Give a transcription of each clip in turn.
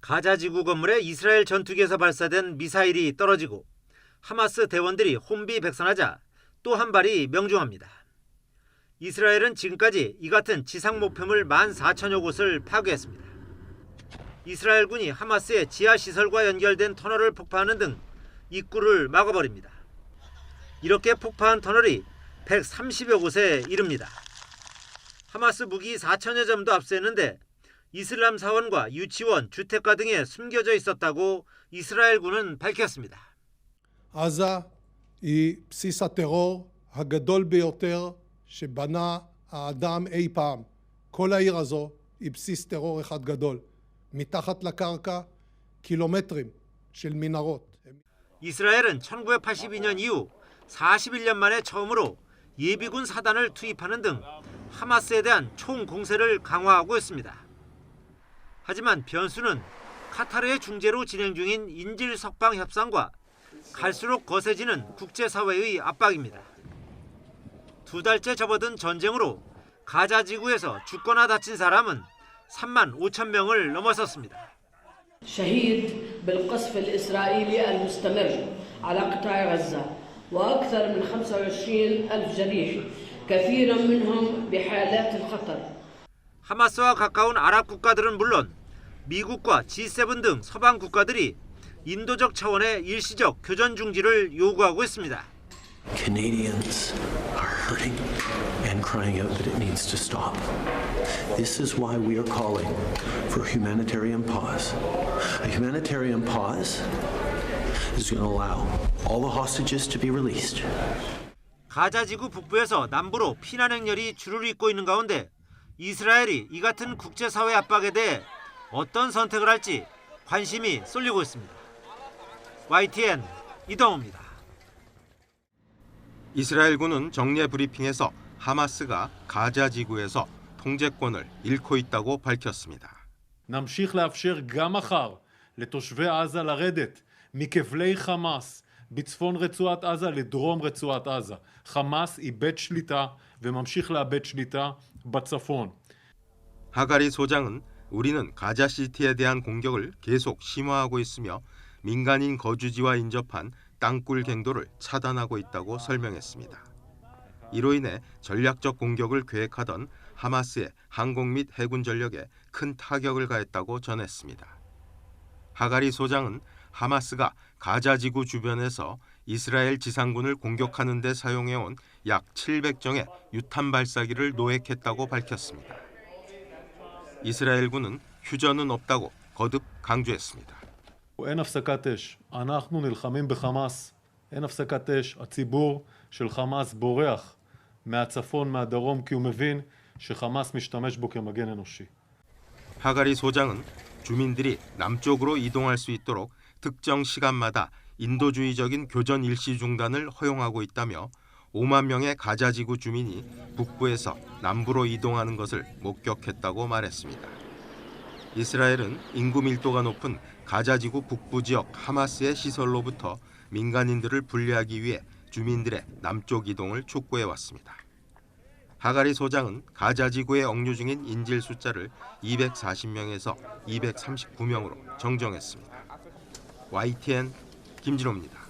가자 지구 건물에 이스라엘 전투기에서 발사된 미사일이 떨어지고 하마스 대원들이 혼비백산하자 또 한 발이 명중합니다. 이스라엘은 지금까지 이 같은 지상 목표물 14,000여 곳을 파괴했습니다. 이스라엘군이 하마스의 지하시설과 연결된 터널을 폭파하는 등 입구를 막아버립니다. 이렇게 폭파한 터널이 130여 곳에 이릅니다. 하마스 무기 4,000여 점도 압수했는데 이슬람 사원과 유치원, 주택가 등에 숨겨져 있었다고 이스라엘군은 밝혔습니다. עזה היא בסיס הטרור הגדול ביותר שבנה האדם אי פעם. כל העיר הזו היא בסיס טרור אחד גדול. מתחת לקרקע קילומטרים של מנהרות. 이스라엘은 1982년 이후 41년 만에 처음으로 예비군 사단을 투입하는 등 하마스에 대한 총공세를 강화하고 있습니다. 하지만 변수는 카타르의 중재로 진행 중인 인질 석방 협상과 갈수록 거세지는 국제사회의 압박입니다. 2달째 접어든 전쟁으로 가자 지구에서 죽거나 다친 사람은 35,000명을 넘어섰습니다. شهيد بالقصف الإسرائيلي المستمر على قطاع غزة وأكثر من 25,000 جريح كثيرا منهم بحالات الخطر. 하마스와 가까운 아랍 국가들은 물론 미국과 G7 등 서방 국가들이 인도적 차원의 일시적 교전 중지를 요구하고 있습니다. Canadians are hurting and crying out that it needs to stop. This is why we are calling for a humanitarian pause. A humanitarian pause is going to allow all the hostages to be released. 가자 지구 북부에서 남부로 피난 행렬이 줄을 잇고 있는 가운데 이스라엘이 이 같은 국제사회 압박에 대해 어떤 선택을 할지 관심이 쏠리고 있습니다. YTN 이동호입니다. 이스라엘군은 정례 브리핑에서 하마스가 가자 지구에서 통제권을 잃고 있다고 밝혔습니다. נמשיך לאפשר גם מחר לתושבי עזה לרדת מכבלי חמאס בצפון רצועת עזה לדרום רצועת עזה. חמאס איבד שליטה וממשיך לאבד שליטה בצפון. 하가리 소장은 우리는 가자시티에 대한 공격을 계속 심화하고 있으며 민간인 거주지와 인접한 땅굴 갱도를 차단하고 있다고 설명했습니다. 이로 인해 전략적 공격을 계획하던 하마스의 항공 및 해군 전력에 큰 타격을 가했다고 전했습니다. 하가리 소장은 하마스가 가자 지구 주변에서 이스라엘 지상군을 공격하는 데 사용해온 약 700정의 유탄 발사기를 노획했다고 밝혔습니다. 이스라엘군은 휴전은 없다고 거듭 강조했습니다. אין הפסקת אש. אנחנו נלחמים בחמאס. אין הפסקת אש. הציבור של חמאס בורח מהצפון, מהדרום, כי הוא מבין שחמאס משתמש בו כמגן אנושי. 하가리 소장은 주민들이 남쪽으로 이동할 수 있도록 특정 시간마다 인도주의적인 교전 일시 중단을 허용하고 있다며 5만 명의 가자 지구 주민이 북부에서 남부로 이동하는 것을 목격했다고 말했습니다. 이스라엘은 인구 밀도가 높은 가자 지구 북부 지역 하마스의 시설로부터 민간인들을 분리하기 위해 주민들의 남쪽 이동을 촉구해 왔습니다. 하가리 소장은 가자 지구에 억류 중인 인질 숫자를 240명에서 239명으로 정정했습니다. YTN 김진호입니다.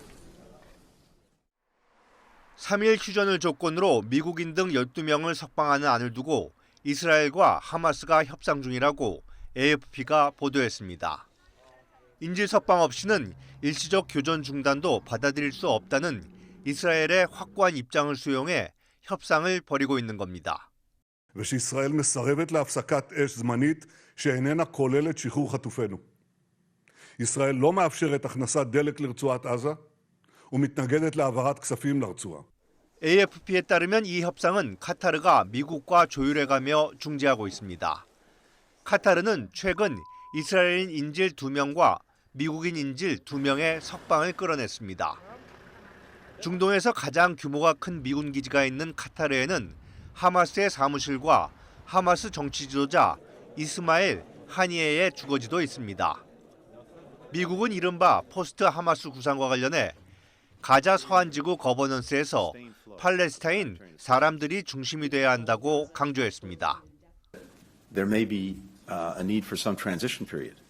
3일 휴전을 조건으로 미국인 등 12명을 석방하는 안을 두고 이스라엘과 하마스가 협상 중이라고 AFP가 보도했습니다. 인질 석방 없이는 일시적 교전 중단도 받아들일 수 없다는 이스라엘의 확고한 입장을 수용해 협상을 벌이고 있는 겁니다. ושישראל מסרבת להפסקת אש זמנית שאיננה כוללת שחרור חטופינו. ישראל לא מאפשרת הכנסת דלק לרצועת עזה ומתנגדת להעברת כספים לרצועה. AFP에 따르면 이 협상은 카타르가 미국과 조율해가며 중재하고 있습니다. 카타르는 최근 이스라엘인 인질 2명과 미국인 인질 2명의 석방을 끌어냈습니다. 중동에서 가장 규모가 큰 미군 기지가 있는 카타르에는 하마스의 사무실과 하마스 정치 지도자 이스마엘 하니에의 주거지도 있습니다. 미국은 이른바 포스트 하마스 구상과 관련해 가자 서안지구 거버넌스에서 팔레스타인 사람들이 중심이 돼야 한다고 강조했습니다. There may be a need for some transition period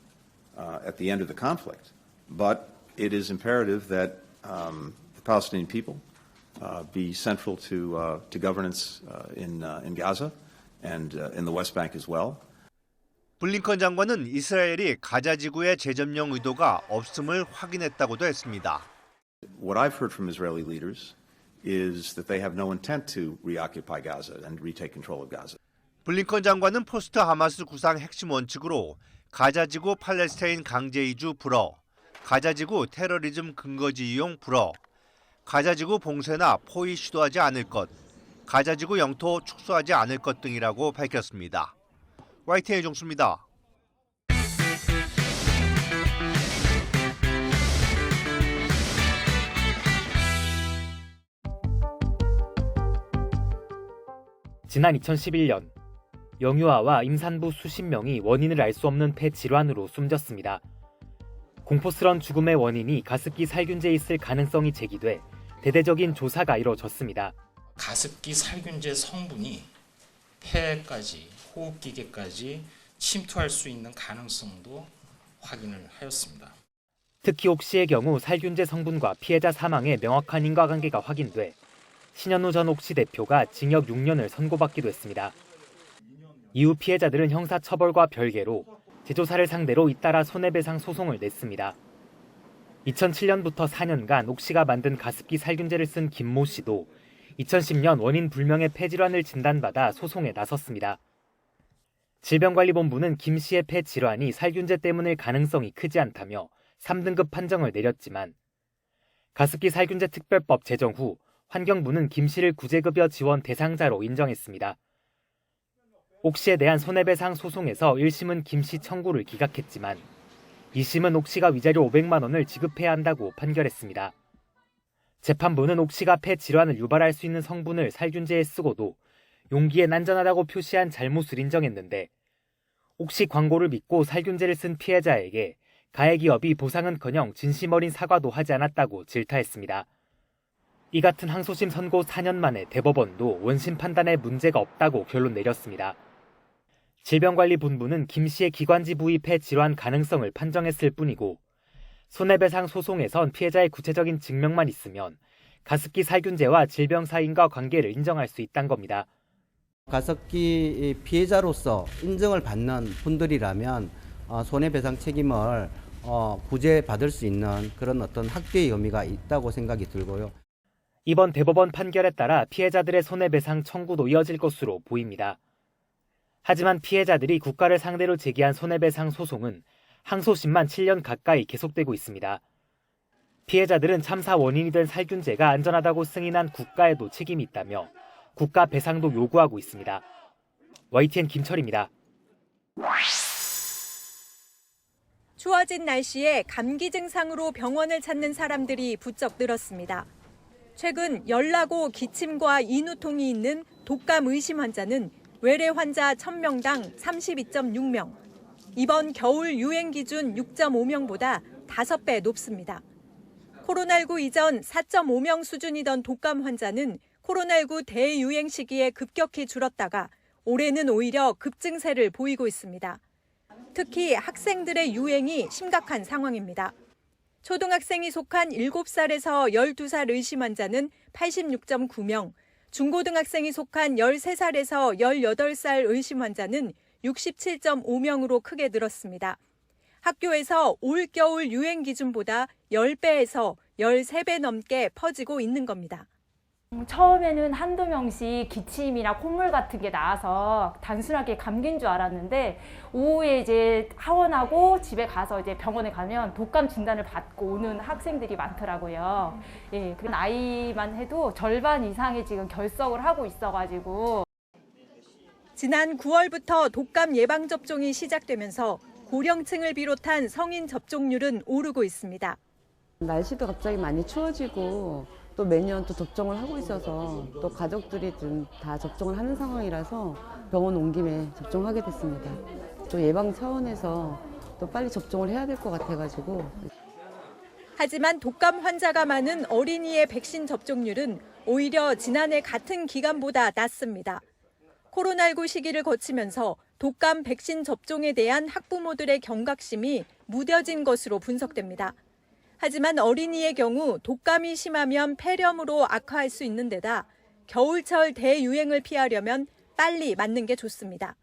at the end of the conflict. But it is imperative that the Palestinian people be central to governance in Gaza and in the West Bank as well. 블링컨 장관은 이스라엘이 가자 지구의 재점령 의도가 없음을 확인했다고도 했습니다. What I've heard from Israeli leaders is that they have no intent to reoccupy Gaza and retake control of Gaza. 블링컨 장관은 포스트 하마스 구상 핵심 원칙으로 가자지구 팔레스타인 강제 이주 불허, 가자지구 테러리즘 근거지 이용 불허, 가자지구 봉쇄나 포위 시도하지 않을 것, 가자지구 영토 축소하지 않을 것 등이라고 밝혔습니다. YTN 정수입니다. 지난 2011년 영유아와 임산부 수십 명이 원인을 알 수 없는 폐 질환으로 숨졌습니다. 공포스런 죽음의 원인이 가습기 살균제에 있을 가능성이 제기돼 대대적인 조사가 이뤄졌습니다. 가습기 살균제 성분이 폐까지 호흡기계까지 침투할 수 있는 가능성도 확인을 하였습니다. 특히 옥시의 경우 살균제 성분과 피해자 사망의 명확한 인과관계가 확인돼 신현우 전 옥시 대표가 징역 6년을 선고받기도 했습니다. 이후 피해자들은 형사처벌과 별개로 제조사를 상대로 잇따라 손해배상 소송을 냈습니다. 2007년부터 4년간 옥시가 만든 가습기 살균제를 쓴 김모 씨도 2010년 원인 불명의 폐질환을 진단받아 소송에 나섰습니다. 질병관리본부는 김 씨의 폐 질환이 살균제 때문일 가능성이 크지 않다며 3등급 판정을 내렸지만 가습기 살균제 특별법 제정 후 환경부는 김 씨를 구제급여 지원 대상자로 인정했습니다. 옥시에 대한 손해배상 소송에서 1심은 김 씨 청구를 기각했지만 2심은 옥시가 위자료 500만 원을 지급해야 한다고 판결했습니다. 재판부는 옥시가 폐 질환을 유발할 수 있는 성분을 살균제에 쓰고도 용기엔 안전하다고 표시한 잘못을 인정했는데 옥시 광고를 믿고 살균제를 쓴 피해자에게 가해기업이 보상은커녕 진심 어린 사과도 하지 않았다고 질타했습니다. 이 같은 항소심 선고 4년 만에 대법원도 원심 판단에 문제가 없다고 결론 내렸습니다. 질병관리본부는 김 씨의 기관지 부위 폐 질환 가능성을 판정했을 뿐이고 손해배상 소송에선 피해자의 구체적인 증명만 있으면 가습기 살균제와 질병 사인과 관계를 인정할 수 있다는 겁니다. 가습기 피해자로서 인정을 받는 분들이라면 손해배상 책임을 구제받을 수 있는 그런 어떤 학대의 혐의가 있다고 생각이 들고요. 이번 대법원 판결에 따라 피해자들의 손해배상 청구도 이어질 것으로 보입니다. 하지만 피해자들이 국가를 상대로 제기한 손해배상 소송은 항소심만 7년 가까이 계속되고 있습니다. 피해자들은 참사 원인이 된 살균제가 안전하다고 승인한 국가에도 책임이 있다며 국가 배상도 요구하고 있습니다. YTN 김철입니다. 추워진 날씨에 감기 증상으로 병원을 찾는 사람들이 부쩍 늘었습니다. 최근 열나고 기침과 인후통이 있는 독감 의심 환자는 외래 환자 1000명당 32.6명, 이번 겨울 유행 기준 6.5명보다 5배 높습니다. 코로나19 이전 4.5명 수준이던 독감 환자는 코로나19 대유행 시기에 급격히 줄었다가 올해는 오히려 급증세를 보이고 있습니다. 특히 학생들의 유행이 심각한 상황입니다. 초등학생이 속한 7살에서 12살 의심 환자는 86.9명, 중고등학생이 속한 13살에서 18살 의심 환자는 67.5명으로 크게 늘었습니다. 학교에서 올겨울 유행 기준보다 10배에서 13배 넘게 퍼지고 있는 겁니다. 처음에는 한두 명씩 기침이나 콧물 같은 게 나와서 단순하게 감기인 줄 알았는데 오후에 이제 하원하고 집에 가서 이제 병원에 가면 독감 진단을 받고 오는 학생들이 많더라고요. 예, 그 나이만 해도 절반 이상이 지금 결석을 하고 있어가지고. 지난 9월부터 독감 예방 접종이 시작되면서 고령층을 비롯한 성인 접종률은 오르고 있습니다. 날씨도 갑자기 많이 추워지고 또 매년 또 접종을 하고 있어서 또 가족들이 다 접종을 하는 상황이라서 병원 온 김에 접종하게 됐습니다. 또 예방 차원에서 또 빨리 접종을 해야 될 것 같아가지고. 하지만 독감 환자가 많은 어린이의 백신 접종률은 오히려 지난해 같은 기간보다 낮습니다. 코로나19 시기를 거치면서 독감 백신 접종에 대한 학부모들의 경각심이 무뎌진 것으로 분석됩니다. 하지만 어린이의 경우 독감이 심하면 폐렴으로 악화할 수 있는 데다 겨울철 대유행을 피하려면 빨리 맞는 게 좋습니다.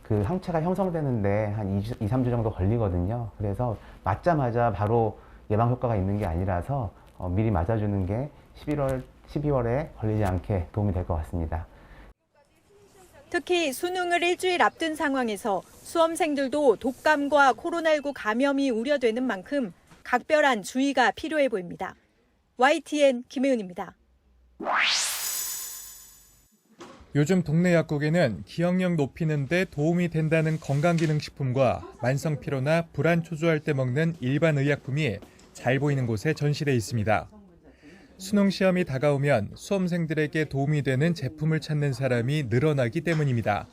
그 항체가 형성되는데 한 2-3주 정도 걸리거든요. 그래서 맞자마자 바로 예방 효과가 있는 게 아니라서 미리 맞아주는 게 12월에 걸리지 않게 도움이 될 것 같습니다. 특히 수능을 일주일 앞둔 상황에서 수험생들도 독감과 코로나19 감염이 우려되는 만큼 각별한 주의가 필요해 보입니다. YTN 김혜은입니다. 요즘 동네 약국에는 기억력 높이는 데 도움이 된다는 건강기능식품과 만성피로나 불안 초조할 때 먹는 일반 의약품이 잘 보이는 곳에 전시돼 있습니다. 수능 시험이 다가오면 수험생들에게 도움이 되는 제품을 찾는 사람이 늘어나기 때문입니다.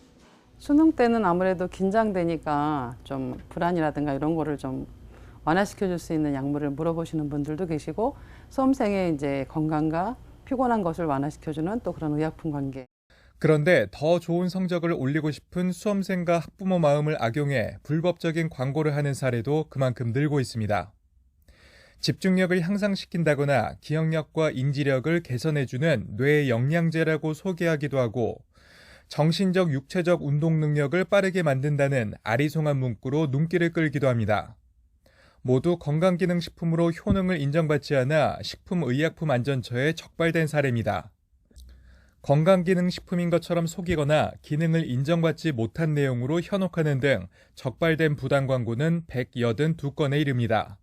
수능 때는 아무래도 긴장되니까 좀 불안이라든가 이런 거를 좀 완화시켜 줄 수 있는 약물을 물어보시는 분들도 계시고 수험생의 이제 건강과 피곤한 것을 완화시켜 주는 또 그런 의약품 관계. 그런데 더 좋은 성적을 올리고 싶은 수험생과 학부모 마음을 악용해 불법적인 광고를 하는 사례도 그만큼 늘고 있습니다. 집중력을 향상시킨다거나 기억력과 인지력을 개선해주는 뇌 영양제라고 소개하기도 하고 정신적, 육체적 운동 능력을 빠르게 만든다는 아리송한 문구로 눈길을 끌기도 합니다. 모두 건강기능식품으로 효능을 인정받지 않아 식품의약품안전처에 적발된 사례입니다. 건강기능식품인 것처럼 속이거나 기능을 인정받지 못한 내용으로 현혹하는 등 적발된 부당 광고는 182건에 이릅니다.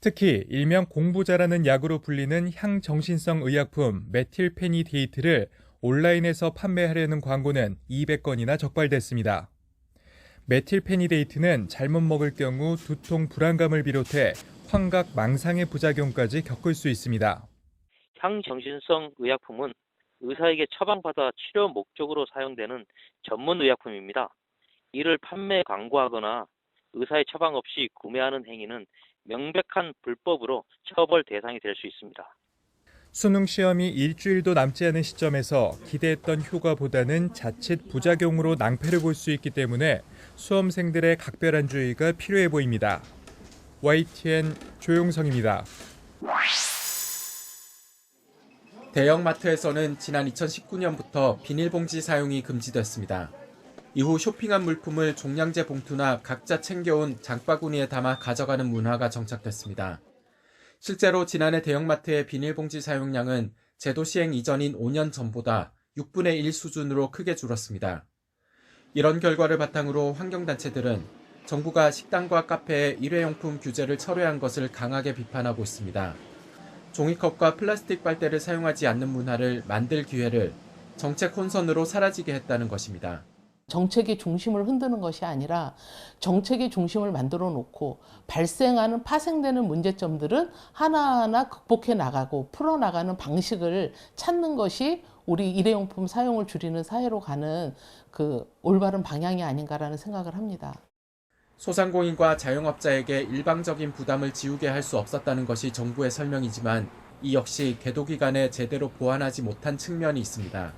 특히 일명 공부 잘하는 약으로 불리는 향정신성 의약품 메틸페니데이트를 온라인에서 판매하려는 광고는 200건이나 적발됐습니다. 메틸페니데이트는 잘못 먹을 경우 두통, 불안감을 비롯해 환각, 망상의 부작용까지 겪을 수 있습니다. 향정신성 의약품은 의사에게 처방받아 치료 목적으로 사용되는 전문 의약품입니다. 이를 판매, 광고하거나 의사의 처방 없이 구매하는 행위는 명백한 불법으로 처벌 대상이 될 수 있습니다. 수능 시험이 일주일도 남지 않은 시점에서 기대했던 효과보다는 자칫 부작용으로 낭패를 볼 수 있기 때문에 수험생들의 각별한 주의가 필요해 보입니다. YTN 조용성입니다. 대형마트에서는 지난 2019년부터 비닐봉지 사용이 금지됐습니다. 이후 쇼핑한 물품을 종량제 봉투나 각자 챙겨온 장바구니에 담아 가져가는 문화가 정착됐습니다. 실제로 지난해 대형마트의 비닐봉지 사용량은 제도 시행 이전인 5년 전보다 6분의 1 수준으로 크게 줄었습니다. 이런 결과를 바탕으로 환경단체들은 정부가 식당과 카페에 일회용품 규제를 철회한 것을 강하게 비판하고 있습니다. 종이컵과 플라스틱 빨대를 사용하지 않는 문화를 만들 기회를 정책 혼선으로 사라지게 했다는 것입니다. 정책의 중심을 흔드는 것이 아니라 정책의 중심을 만들어 놓고 발생하는 파생되는 문제점들은 하나하나 극복해 나가고 풀어나가는 방식을 찾는 것이 우리 일회용품 사용을 줄이는 사회로 가는 그 올바른 방향이 아닌가라는 생각을 합니다. 소상공인과 자영업자에게 일방적인 부담을 지우게 할 수 없었다는 것이 정부의 설명이지만 이 역시 계도 기간에 제대로 보완하지 못한 측면이 있습니다.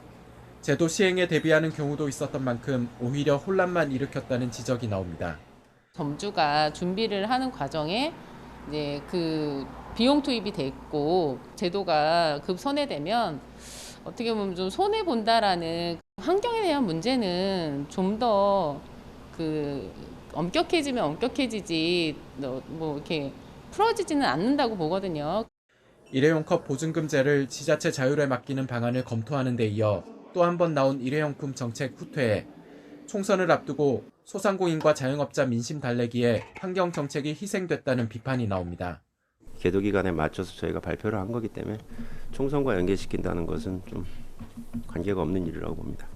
제도 시행에 대비하는 경우도 있었던 만큼 오히려 혼란만 일으켰다는 지적이 나옵니다. 점주가 준비를 하는 과정에 이제 그 비용 투입이 돼 있고 제도가 급선회되면 어떻게 보면 좀 손해 본다라는 환경에 대한 문제는 좀 더 그 엄격해지면 엄격해지지 뭐 이렇게 풀어지지는 않는다고 보거든요. 일회용 컵 보증금제를 지자체 자율에 맡기는 방안을 검토하는 데 이어 또 한 번 나온 일회용품 정책 후퇴에 총선을 앞두고 소상공인과 자영업자 민심 달래기에 환경 정책이 희생됐다는 비판이 나옵니다. 계도 기간에 맞춰서 저희가 발표를 한 거기 때문에 총선과 연계시킨다는 것은 좀 관계가 없는 일이라고 봅니다.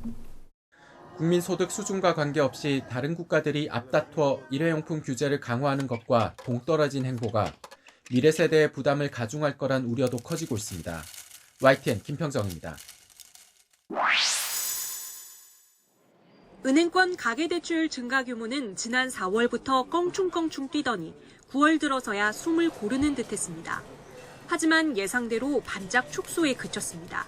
국민소득 수준과 관계없이 다른 국가들이 앞다투어 일회용품 규제를 강화하는 것과 동떨어진 행보가 미래 세대의 부담을 가중할 거란 우려도 커지고 있습니다. YTN 김평정입니다. 은행권 가계대출 증가 규모는 지난 4월부터 껑충껑충 뛰더니 9월 들어서야 숨을 고르는 듯했습니다. 하지만 예상대로 반짝 축소에 그쳤습니다.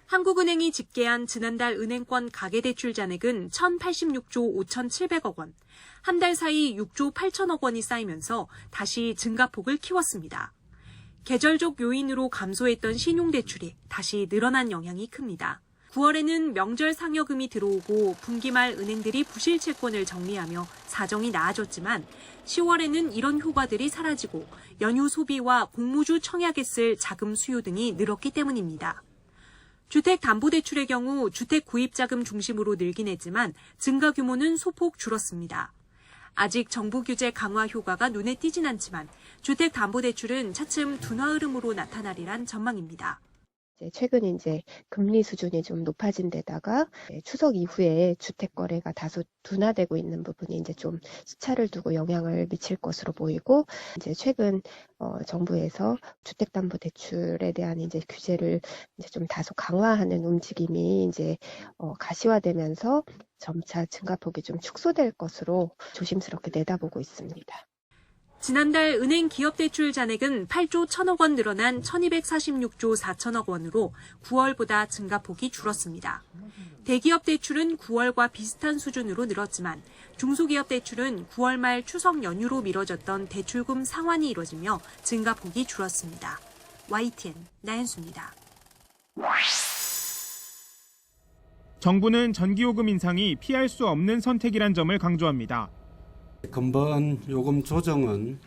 한국은행이 집계한 지난달 은행권 가계대출 잔액은 1,086조 5,700억 원, 한 달 사이 6조 8천억 원이 쌓이면서 다시 증가폭을 키웠습니다. 계절적 요인으로 감소했던 신용대출이 다시 늘어난 영향이 큽니다. 9월에는 명절 상여금이 들어오고 분기 말 은행들이 부실 채권을 정리하며 사정이 나아졌지만 10월에는 이런 효과들이 사라지고 연휴 소비와 공무주 청약에 쓸 자금 수요 등이 늘었기 때문입니다. 주택담보대출의 경우 주택 구입자금 중심으로 늘긴 했지만 증가 규모는 소폭 줄었습니다. 아직 정부 규제 강화 효과가 눈에 띄진 않지만 주택담보대출은 차츰 둔화 흐름으로 나타나리란 전망입니다. 최근 이제 금리 수준이 좀 높아진 데다가 추석 이후에 주택 거래가 다소 둔화되고 있는 부분이 이제 좀 시차를 두고 영향을 미칠 것으로 보이고, 이제 최근 정부에서 주택담보대출에 대한 이제 규제를 이제 좀 다소 강화하는 움직임이 이제 가시화되면서 점차 증가폭이 좀 축소될 것으로 조심스럽게 내다보고 있습니다. 지난달 은행 기업대출 잔액은 8조 1천억 원 늘어난 1,246조 4천억 원으로 9월보다 증가폭이 줄었습니다. 대기업 대출은 9월과 비슷한 수준으로 늘었지만 중소기업 대출은 9월 말 추석 연휴로 미뤄졌던 대출금 상환이 이뤄지며 증가폭이 줄었습니다. YTN 나연수입니다. 정부는 전기요금 인상이 피할 수 없는 선택이란 점을 강조합니다. 근본 요금 조정은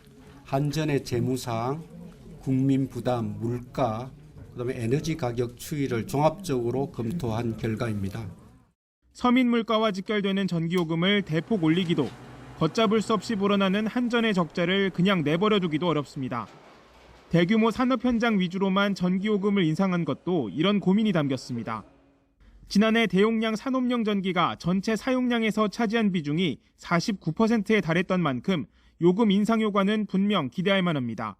한전의 재무상, 국민 부담, 물가, 그다음에 에너지 가격 추이를 종합적으로 검토한 결과입니다. 서민 물가와 직결되는 전기요금을 대폭 올리기도, 걷잡을 수 없이 불어나는 한전의 적자를 그냥 내버려두기도 어렵습니다. 대규모 산업 현장 위주로만 전기요금을 인상한 것도 이런 고민이 담겼습니다. 지난해 대용량 산업용 전기가 전체 사용량에서 차지한 비중이 49%에 달했던 만큼 요금 인상 효과는 분명 기대할 만합니다.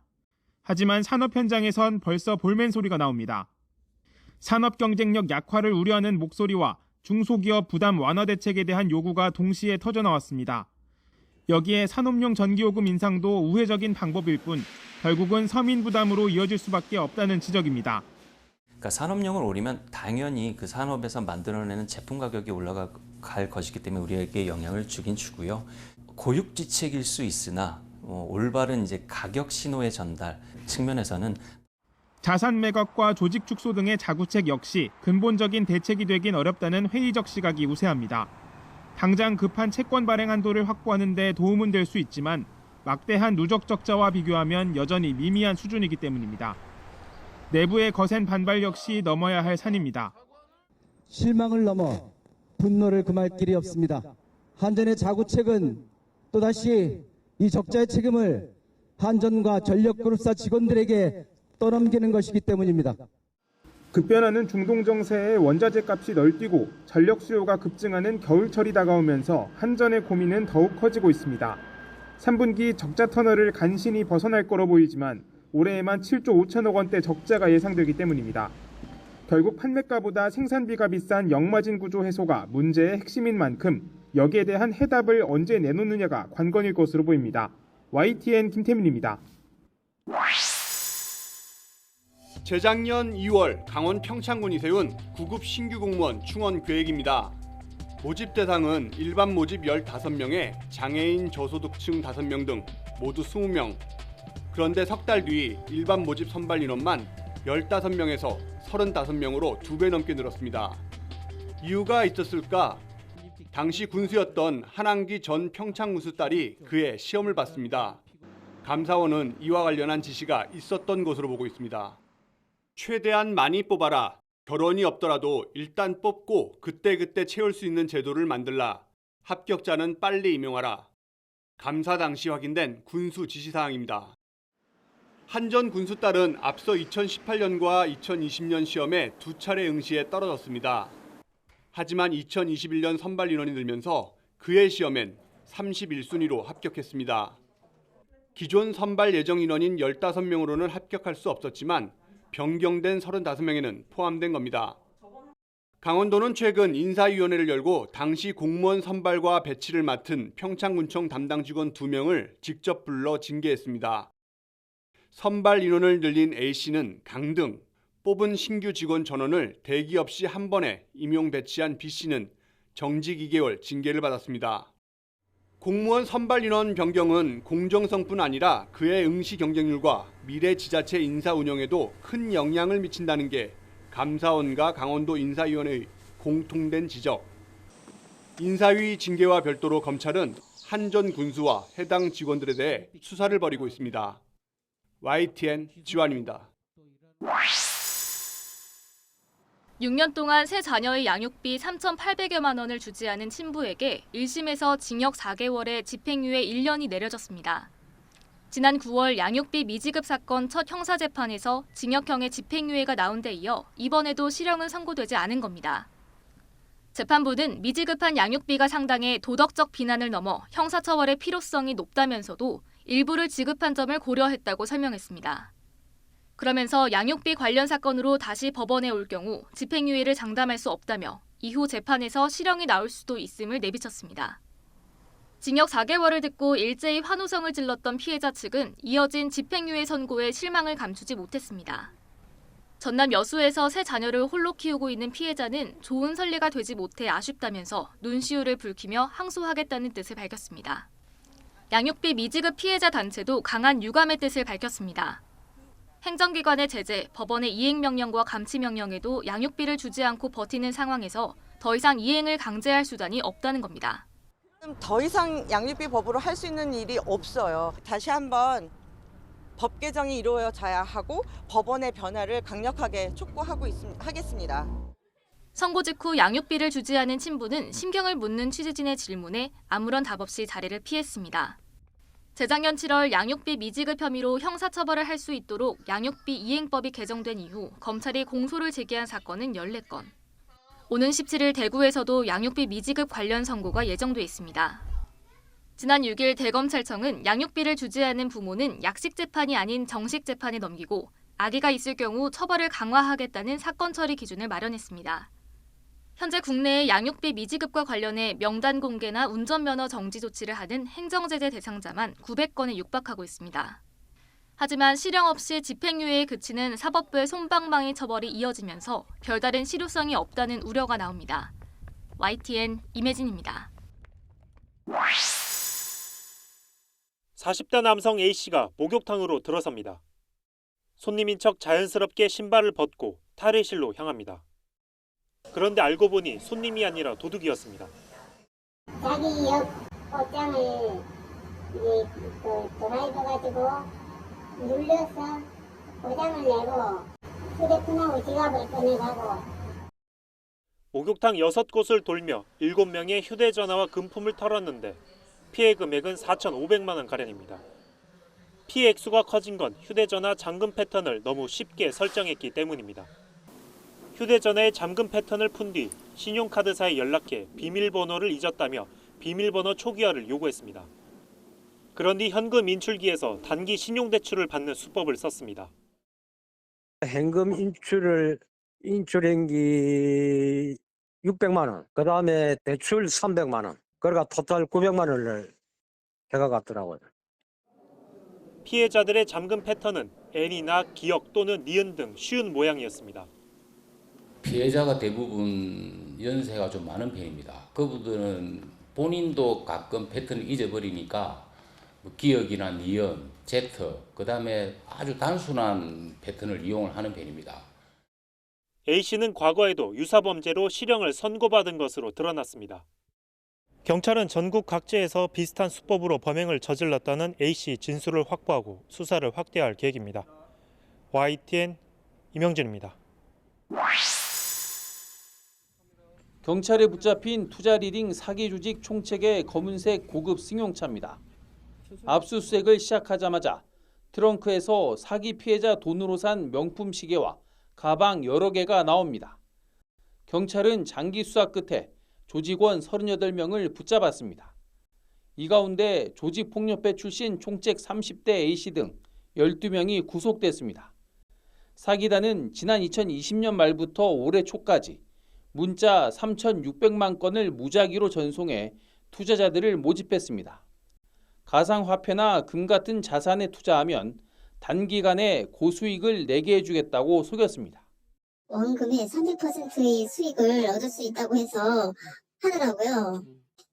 하지만 산업 현장에선 벌써 볼멘 소리가 나옵니다. 산업 경쟁력 약화를 우려하는 목소리와 중소기업 부담 완화 대책에 대한 요구가 동시에 터져나왔습니다. 여기에 산업용 전기요금 인상도 우회적인 방법일 뿐 결국은 서민 부담으로 이어질 수밖에 없다는 지적입니다. 그러니까 산업용을 올리면 당연히 그 산업에서 만들어내는 제품 가격이 올라갈 것이기 때문에 우리에게 영향을 주긴 주고요. 고육지책일 수 있으나 올바른 이제 가격 신호의 전달 측면에서는 자산 매각과 조직 축소 등의 자구책 역시 근본적인 대책이 되긴 어렵다는 회의적 시각이 우세합니다. 당장 급한 채권 발행 한도를 확보하는 데 도움은 될 수 있지만 막대한 누적 적자와 비교하면 여전히 미미한 수준이기 때문입니다. 내부의 거센 반발 역시 넘어야 할 산입니다. 실망을 넘어 분노를 금할 길이 없습니다. 한전의 자구책은 또다시 이 적자의 책임을 한전과 전력그룹사 직원들에게 떠넘기는 것이기 때문입니다. 급변하는 중동 정세에 원자재 값이 널뛰고 전력 수요가 급증하는 겨울철이 다가오면서 한전의 고민은 더욱 커지고 있습니다. 3분기 적자 터널을 간신히 벗어날 거로 보이지만 올해에만 7조 5천억 원대 적자가 예상되기 때문입니다. 결국 판매가보다 생산비가 비싼 역마진 구조 해소가 문제의 핵심인 만큼 여기에 대한 해답을 언제 내놓느냐가 관건일 것으로 보입니다. YTN 김태민입니다. 재작년 2월 강원 평창군이 세운 9급 신규 공무원 충원 계획입니다. 모집 대상은 일반 모집 15명에 장애인 저소득층 5명 등 모두 20명. 그런데 석 달 뒤 일반 모집 선발 인원만 15명에서 35명으로 2배 넘게 늘었습니다. 이유가 있었을까? 당시 군수였던 한항기 전 평창군수 딸이 그의 시험을 봤습니다. 감사원은 이와 관련한 지시가 있었던 것으로 보고 있습니다. 최대한 많이 뽑아라. 결혼이 없더라도 일단 뽑고 그때그때 채울 수 있는 제도를 만들라. 합격자는 빨리 임용하라. 감사 당시 확인된 군수 지시사항입니다. 한전 군수 딸은 앞서 2018년과 2020년 시험에 2차례 응시에 떨어졌습니다. 하지만 2021년 선발 인원이 늘면서 그의 시험엔 31순위로 합격했습니다. 기존 선발 예정 인원인 15명으로는 합격할 수 없었지만 변경된 35명에는 포함된 겁니다. 강원도는 최근 인사위원회를 열고 당시 공무원 선발과 배치를 맡은 평창군청 담당 직원 2명을 직접 불러 징계했습니다. 선발 인원을 늘린 A씨는 강등, 뽑은 신규 직원 전원을 대기 없이 한 번에 임용 배치한 B씨는 정직 2개월 징계를 받았습니다. 공무원 선발 인원 변경은 공정성뿐 아니라 그의 응시 경쟁률과 미래 지자체 인사 운영에도 큰 영향을 미친다는 게 감사원과 강원도 인사위원회의 공통된 지적. 인사위 징계와 별도로 검찰은 한전 군수와 해당 직원들에 대해 수사를 벌이고 있습니다. YTN 지완입니다. 6년 동안 세 자녀의 양육비 3,800여만 원을 주지 않은 친부에게 1심에서 징역 4개월에 집행유예 1년이 내려졌습니다. 지난 9월 양육비 미지급 사건 첫 형사재판에서 징역형의 집행유예가 나온 데 이어 이번에도 실형은 선고되지 않은 겁니다. 재판부는 미지급한 양육비가 상당해 도덕적 비난을 넘어 형사처벌의 필요성이 높다면서도 일부를 지급한 점을 고려했다고 설명했습니다. 그러면서 양육비 관련 사건으로 다시 법원에 올 경우 집행유예를 장담할 수 없다며 이후 재판에서 실형이 나올 수도 있음을 내비쳤습니다. 징역 4개월을 듣고 일제히 환호성을 질렀던 피해자 측은 이어진 집행유예 선고에 실망을 감추지 못했습니다. 전남 여수에서 세 자녀를 홀로 키우고 있는 피해자는 좋은 선례가 되지 못해 아쉽다면서 눈시울을 붉히며 항소하겠다는 뜻을 밝혔습니다. 양육비 미지급 피해자 단체도 강한 유감의 뜻을 밝혔습니다. 행정기관의 제재, 법원의 이행명령과 감치명령에도 양육비를 주지 않고 버티는 상황에서 더 이상 이행을 강제할 수단이 없다는 겁니다. 더 이상 양육비 법으로 할 수 있는 일이 없어요. 다시 한번 법 개정이 이루어져야 하고 법원의 변화를 강력하게 촉구하겠습니다. 선고 직후 양육비를 주지 않은 친부는 심경을 묻는 취재진의 질문에 아무런 답 없이 자리를 피했습니다. 재작년 7월 양육비 미지급 혐의로 형사처벌을 할 수 있도록 양육비 이행법이 개정된 이후 검찰이 공소를 제기한 사건은 14건. 오는 17일 대구에서도 양육비 미지급 관련 선고가 예정돼 있습니다. 지난 6일 대검찰청은 양육비를 주지 않은 부모는 약식 재판이 아닌 정식 재판에 넘기고 아기가 있을 경우 처벌을 강화하겠다는 사건 처리 기준을 마련했습니다. 현재 국내의 양육비 미지급과 관련해 명단 공개나 운전면허 정지 조치를 하는 행정제재 대상자만 900건에 육박하고 있습니다. 하지만 실형 없이 집행유예에 그치는 사법부의 솜방망이 처벌이 이어지면서 별다른 실효성이 없다는 우려가 나옵니다. YTN 임혜진입니다. 40대 남성 A씨가 목욕탕으로 들어섭니다. 손님인 척 자연스럽게 신발을 벗고 탈의실로 향합니다. 그런데 알고 보니 손님이 아니라 도둑이었습니다. 자기 옆 옷장을 드라이버 가지고 눌려서 도장을 내고 휴대폰하고 지갑을 꺼내가고. 목욕탕 6곳을 돌며 7명의 휴대전화와 금품을 털었는데 피해 금액은 4,500만 원 가량입니다. 피해 액수가 커진 건 휴대전화 잠금 패턴을 너무 쉽게 설정했기 때문입니다. 휴대전화의 잠금 패턴을 푼 뒤 신용카드사에 연락해 비밀번호를 잊었다며 비밀번호 초기화를 요구했습니다. 그런 뒤 현금 인출기에서 단기 신용대출을 받는 수법을 썼습니다. 현금 인출한 게 600만 원, 그 다음에 대출 300만 원, 그러니까 토탈 900만 원을 해가갔더라고요. 피해자들의 잠금 패턴은 N이나 기억 또는 니은 등 쉬운 모양이었습니다. 피해자가 대부분 연세가 좀 많은 편입니다. 그분들은 본인도 가끔 패턴을 잊어버리니까 기억이나 니은, Z, 그 다음에 아주 단순한 패턴을 이용을 하는 편입니다. A씨는 과거에도 유사범죄로 실형을 선고받은 것으로 드러났습니다. 경찰은 전국 각지에서 비슷한 수법으로 범행을 저질렀다는 A씨 진술을 확보하고 수사를 확대할 계획입니다. YTN 임영진입니다. 경찰에 붙잡힌 투자리딩 사기 조직 총책의 검은색 고급 승용차입니다. 압수수색을 시작하자마자 트렁크에서 사기 피해자 돈으로 산 명품 시계와 가방 여러 개가 나옵니다. 경찰은 장기 수사 끝에 조직원 38명을 붙잡았습니다. 이 가운데 조직폭력배 출신 총책 30대 A씨 등 12명이 구속됐습니다. 사기단은 지난 2020년 말부터 올해 초까지 문자 3,600만 건을 무작위로 전송해 투자자들을 모집했습니다. 가상화폐나 금 같은 자산에 투자하면 단기간에 고수익을 내게 해주겠다고 속였습니다. 원금의 30%의 수익을 얻을 수 있다고 해서 하더라고요.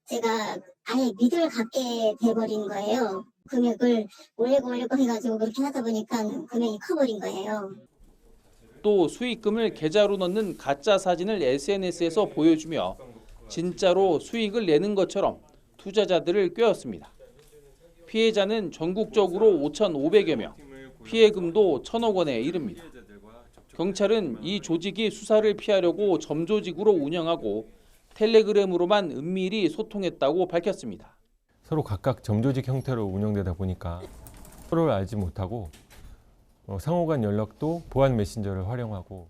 제가 아예 믿음을 갖게 돼버린 거예요. 금액을 올리고 해가지고 그렇게 하다 보니까 금액이 커버린 거예요. 또 수익금을 계좌로 넣는 가짜 사진을 SNS에서 보여주며 진짜로 수익을 내는 것처럼 투자자들을 꿰었습니다. 피해자는 전국적으로 5,500여 명, 피해금도 1,000억 원에 이릅니다. 경찰은 이 조직이 수사를 피하려고 점조직으로 운영하고 텔레그램으로만 은밀히 소통했다고 밝혔습니다. 서로 각각 점조직 형태로 운영되다 보니까 서로를 알지 못하고 상호간 연락도 보안 메신저를 활용하고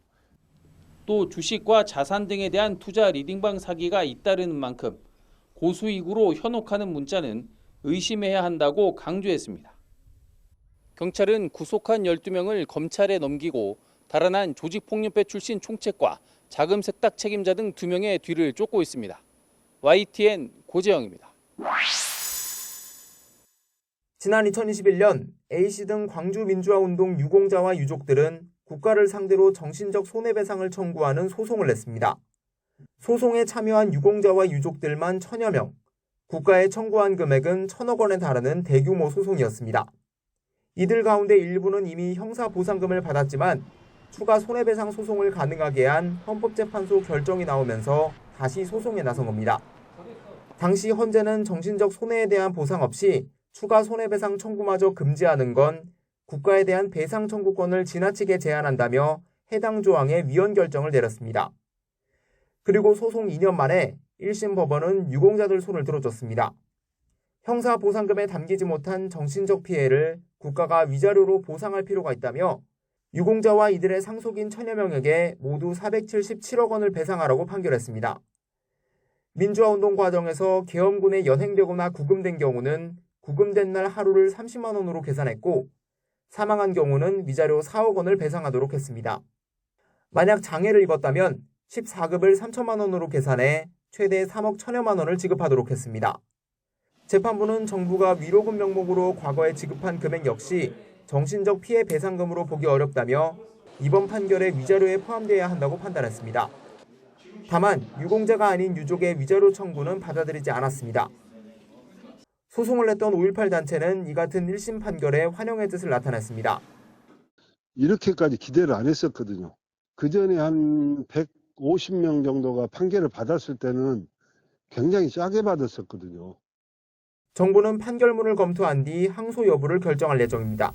또 주식과 자산 등에 대한 투자 리딩방 사기가 잇따르는 만큼 고수익으로 현혹하는 문자는 의심해야 한다고 강조했습니다. 경찰은 구속한 12명을 검찰에 넘기고 달아난 조직폭력배 출신 총책과 자금 세탁 책임자 등 2명의 뒤를 쫓고 있습니다. YTN 고재영입니다. 지난 2021년 A씨 등 광주민주화운동 유공자와 유족들은 국가를 상대로 정신적 손해배상을 청구하는 소송을 냈습니다. 소송에 참여한 유공자와 유족들만 1,000여 명, 국가에 청구한 금액은 1,000억 원에 달하는 대규모 소송이었습니다. 이들 가운데 일부는 이미 형사보상금을 받았지만 추가 손해배상 소송을 가능하게 한 헌법재판소 결정이 나오면서 다시 소송에 나선 겁니다. 당시 헌재는 정신적 손해에 대한 보상 없이 추가 손해배상 청구마저 금지하는 건 국가에 대한 배상 청구권을 지나치게 제한한다며 해당 조항의 위헌 결정을 내렸습니다. 그리고 소송 2년 만에 1심 법원은 유공자들 손을 들어줬습니다. 형사보상금에 담기지 못한 정신적 피해를 국가가 위자료로 보상할 필요가 있다며 유공자와 이들의 상속인 1,000여 명에게 모두 477억 원을 배상하라고 판결했습니다. 민주화운동 과정에서 계엄군에 연행되거나 구금된 경우는 구금된 날 하루를 30만 원으로 계산했고 사망한 경우는 위자료 4억 원을 배상하도록 했습니다. 만약 장애를 입었다면 14급을 3천만 원으로 계산해 최대 3억 1,000여만 원을 지급하도록 했습니다. 재판부는 정부가 위로금 명목으로 과거에 지급한 금액 역시 정신적 피해 배상금으로 보기 어렵다며 이번 판결에 위자료에 포함되어야 한다고 판단했습니다. 다만 유공자가 아닌 유족의 위자료 청구는 받아들이지 않았습니다. 소송을 냈던 5.18 단체는 이 같은 1심 판결에 환영의 뜻을 나타냈습니다. 이렇게까지 기대를 안 했었거든요. 그전에 한 150명 정도가 판결을 받았을 때는 굉장히 짜게 받았었거든요. 정부는 판결문을 검토한 뒤 항소 여부를 결정할 예정입니다.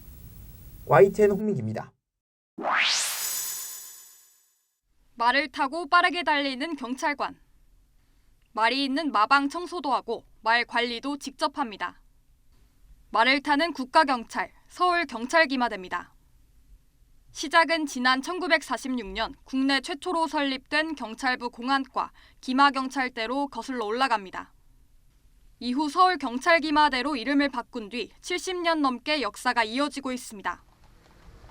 YTN 홍민기입니다. 말을 타고 빠르게 달리는 경찰관. 말이 있는 마방 청소도 하고 말 관리도 직접 합니다. 말을 타는 국가경찰, 서울경찰기마대입니다. 시작은 지난 1946년 국내 최초로 설립된 경찰부 공안과 기마경찰대로 거슬러 올라갑니다. 이후 서울경찰기마대로 이름을 바꾼 뒤 70년 넘게 역사가 이어지고 있습니다.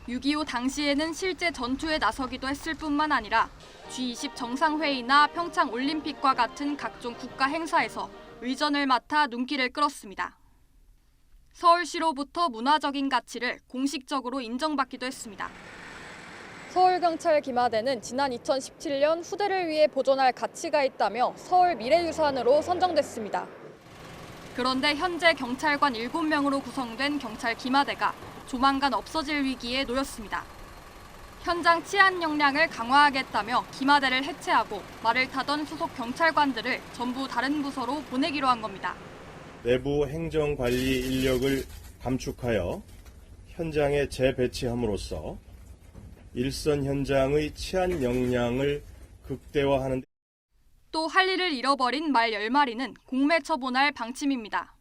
6.25 당시에는 실제 전투에 나서기도 했을 뿐만 아니라 G20 정상회의나 평창올림픽과 같은 각종 국가 행사에서 의전을 맡아 눈길을 끌었습니다. 서울시로부터 문화적인 가치를 공식적으로 인정받기도 했습니다. 서울경찰기마대는 지난 2017년 후대를 위해 보존할 가치가 있다며 서울 미래유산으로 선정됐습니다. 그런데 현재 경찰관 7명으로 구성된 경찰기마대가 조만간 없어질 위기에 놓였습니다. 현장 치안 역량을 강화하겠다며 기마대를 해체하고 말을 타던 소속 경찰관들을 전부 다른 부서로 보내기로 한 겁니다. 내부 행정관리 인력을 감축하여 현장에 재배치함으로써 일선 현장의 치안 역량을 극대화하는 또 할 일을 잃어버린 말 10마리는 공매 처분할 방침입니다.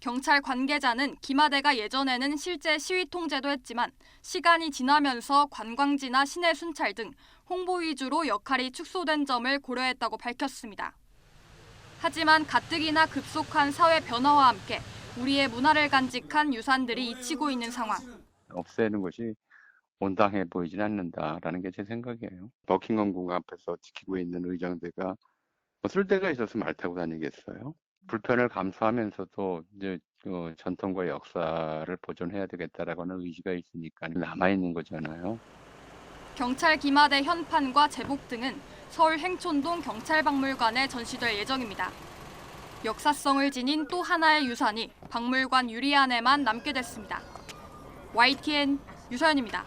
경찰 관계자는 기마대가 예전에는 실제 시위 통제도 했지만 시간이 지나면서 관광지나 시내 순찰 등 홍보 위주로 역할이 축소된 점을 고려했다고 밝혔습니다. 하지만 가뜩이나 급속한 사회 변화와 함께 우리의 문화를 간직한 유산들이 잊히고 있는 상황. 없애는 것이 온당해 보이진 않는다라는 게 제 생각이에요. 버킹엄 궁 앞에서 지키고 있는 의정대가 쓸 데가 있어서 말 타고 다니겠어요? 불편을 감수하면서도 이제 전통과 역사를 보존해야 되겠다라고 하는 의지가 있으니까 남아있는 거잖아요. 경찰 기마대 현판과 제복 등은 서울 행촌동 경찰박물관에 전시될 예정입니다. 역사성을 지닌 또 하나의 유산이 박물관 유리 안에만 남게 됐습니다. YTN 유서연입니다.